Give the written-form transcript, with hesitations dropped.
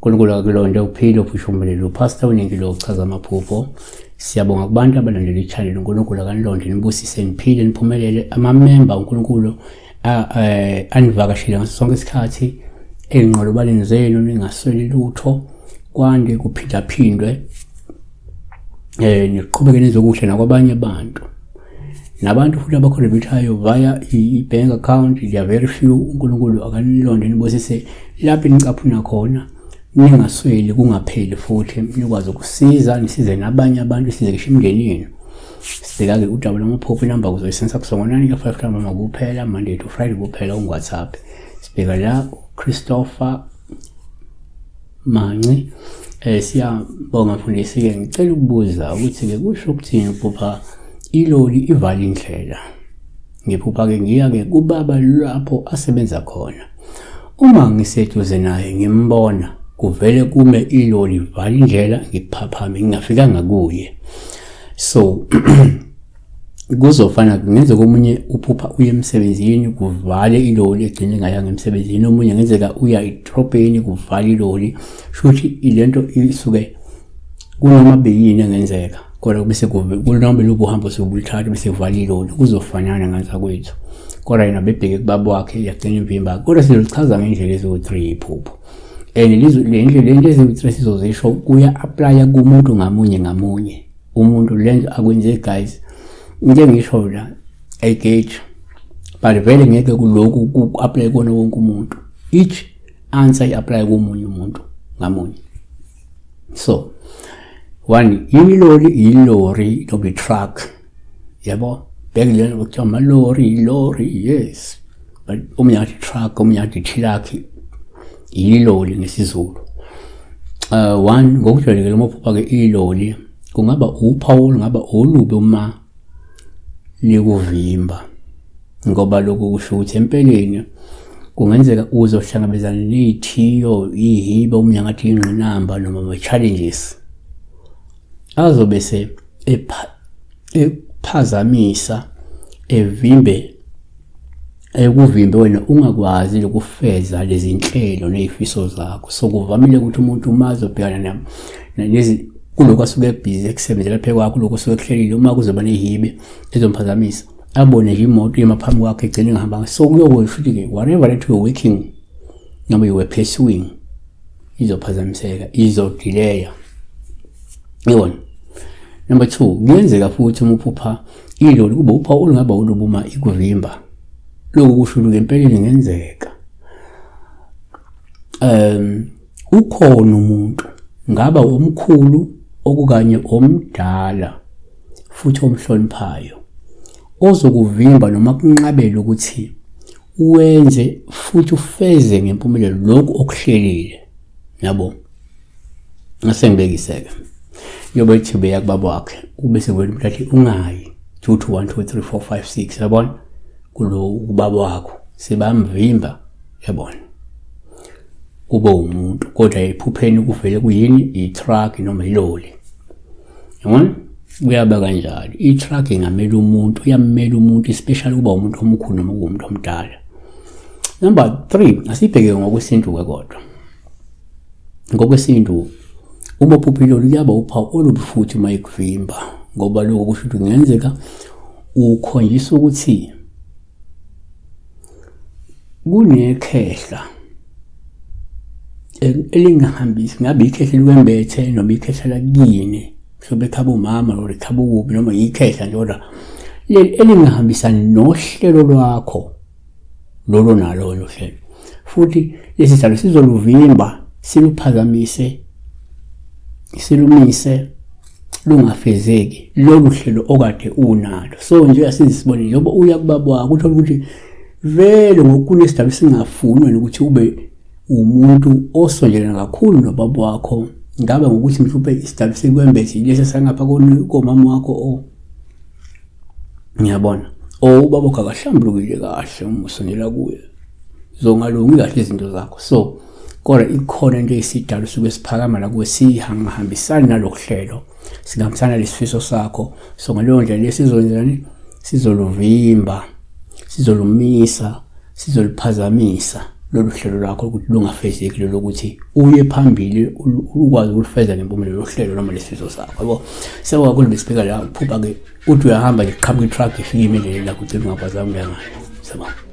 uNkulunkulu akulonde uphile uphushumele upastor uningilo uchaza amaphupho. Siyabonga kubantu abalandela ichannel uNkulunkulu akanilonde nibusise niphile niphumelele. Ama-member uNkulunkulu anivakashile ngaso sonke isikhathi enqolobaleni zenu ningasweli lutho kwande kuphindaphindwe niqhubeke nizokuhle nakwabanye abantu. Nabantu futhi abakhontributhayo via i-bank account, they are very few. uNkulunkulu akanilonde nibusise lapho nicaphuna khona ningasweli kungapheli futhi nikwazi ukusiza nisize nabanye abantu size ngisho imindeni yenu. Sibheka-ke udaba lwamaphupho inamba kuzoyisensa kusongonani ka-5 ntambama kuphela, Monday to Friday kuphela WhatsApp. Sibheka la Christopher Manci. Siyabonga mfundisi-ke, ngicela ukubuza ukuthi-ke kusho ukuthini uphupha iloli ivala indlela. Ngiphupha-ke ngiya-ke kubaba lapho asebenza khona. Uma ngiseduze naye ngimbona kuvele kume iloli ivala indlela ngiphaphame ngingafikanga kuye. So kuzofana ngenzeka komunye uphupha uye emsebenzini kuvale iloli egcine ngayanga emsebenzini, omunye ngenzeka uya edrobheni kuvale iloli. Shuthi ilento isuke kunoma beyini engenzeka kodwa bese kunoma lobo hambo sobulithatha bese kuvale iloli kuzofanana ngaza kwethu. Kodwa yena bebheke kubaba wakhe yagcina imvimba. Kodwa sizolichaza ngendlela ezo-3 iphupho. And le ndlela ezo-3 sizozisho kuya apply kumuntu ngamunye. Umuntu lenzo akwenze guys njengisho la engage but vele ngeke kuloko ku-apply kona wonke umuntu. Each answer i-apply komunye umuntu ngamunye. So one, ilori nobe truck, yabo bheke lena ukuthiwa amalori, yes, but omunye athi truck, omunye athi tilaki, iloli ngesizulu. One, ngokujwayelekile amaphupha-ke iloli kungaba uphawu, ngaba olubi uma likuvimba, ngoba lokhu kusho ukuthi empeleni kungenzeka uzohlangabezana nezithiyo, ihibe, omunye ngathi ingqinamba noma ama-challenges azobe se ephazamisa evimbe ekuvimbe wena ungakwazi ukufeza lezi nhlelo nezifiso zakho. So kuvamile ukuthi umuntu uma azobhekana nalezi kuloko asuke ebhizi ekusebenzela phela kwakho, lokho asuke kuhlelile, uma kuzoba nehibe ezomphazamisa abone nje imoto yemaphambi kwakhe egcine ingahambanga. So kuyokho futhi-ke whatever that you were working noma you were pursuing izophazamiseka, izodelaya. Yabona. Number 2, kuyenzeka futhi uma uphupha iloli kube uphawu olungaba olubi uma ikuvimba. Lokhu kusho ukuthi empeleni ngenzeka ukhona umuntu ngaba omkhulu okukanye omdala futhi omhloniphayo ozokuvimba noma kunqabela ukuthi uwenze futhi ufeze ngempumelelo lokhu okuhlelile. Yabo, ngasengibekiseke yoba iThube yakubaba wakhe ubese kwena umuntu athi ungayi 2 to 1 2 3 4 5 6, yabona kulo ubaba wakho sebamvimba, yabona kube umuntu kodwa ephupheni kuvele kuyini i-truck noma iloli. Yabona kuyaba kanjalo. I-truck ingamela umuntu, iyamela umuntu especially kuba umuntu omkhulu noma umuntu omdala. Number 3, asibheke ngokwesintu-ke kodwa. Ngokwesintu uma uphupha iloli kuyaba uphawu olubi futhi uma ikuvimba, ngoba lokho kusho ukuthi kungenzeka ukhonjisa ukuthi kunekhehla elingahambisi, ngabe ikhehla likwembethe noma ikhehla lakini, mhlawumbe ekhaba umama noma ekhaba ukubi noma ikhehla nje kodwa elingahambisani nohlelo lwakho lolo nalo nohlelo, futhi lesi salo sizoluvimba siluphazamise silumise lungafezeki lolu hlelo okade unalo. So nje asizibone yoba uya kubaba wakho uthola ukuthi vele ngokunesidaba singafunwa ukuthi ube umuntu osondelana kakhulu nobaba wakho, ngabe ngokuthi mhlawumbe isidaba sikwembethe lesi sangapha komama wakho ngiyabona ubaba wakho akahlambulukile kahle uma usondela kuye, zongalungi kahle izinto zakho. So kodwa ikhona into esidala suke siphakama la kuwe sihambisana nalokuhlelo, singahambisana lesifiso sakho. So ngaleyo ndlela lesizolenzani, sizoluvimba, sizolumisa, sizoliphazamisa lolu hlelo lwakho ukuthi lungafezeki lokuthi uye phambili ukwazi ukulifeza ngempumelelo lohlelo noma lesifiso sakho yabo. Sewakakhulu besibheka la uphupha ke uthi uyahamba nje qhamuka i-truck ifike imendleleni lakho ugcina ungakwazanga ukuya ngayo. Siyabonga.